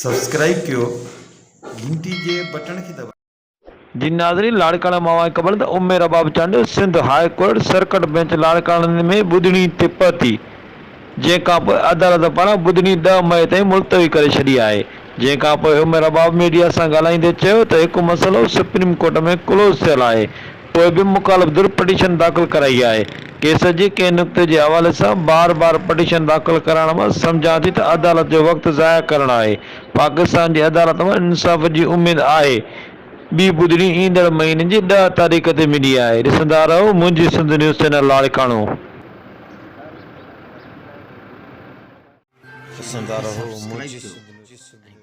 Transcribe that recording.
Subscribe कयो घंटी जे button खे दबाओ। जी नाज़रीन, लाड़काना मावा क़बल त उम्मे रबाब चंड Sindh high court circuit bench लाड़काने में ॿुधणी ते पहुती, जंहिंखां पोइ अदालत पारां ॿुधणी 10 मई ताईं मुलतवी करे छॾी आहे। जंहिंखां पोइ उम्मे रबाब मीडिया सां ॻाल्हाईंदे चयो त हिकु मसइलो सुप्रीम कोर्ट में क्लोज़ थियल आहे, पोइ बि मुख़ालिफ़ धुर पिटीशन दाख़िल कराई आहे। केस जे कंहिं नुक़्ते जे हवाले सां बार बार पिटीशन दाख़िल कराइण मां सम्झां थी त अदालत जो वक़्तु ज़ाया करणु आहे। पाकिस्तान जी अदालत मां इंसाफ़ जी उमेद आहे। ॿी ॿुधणी ईंदड़ महीने जी 10 तारीख़ ते मिली आहे। ॾिसंदा रहो मुंहिंजी सिंध न्यूज़ चैनल लाड़कानो। ॾिसंदा रहो मुंहिंजी सिंध न्यूज़।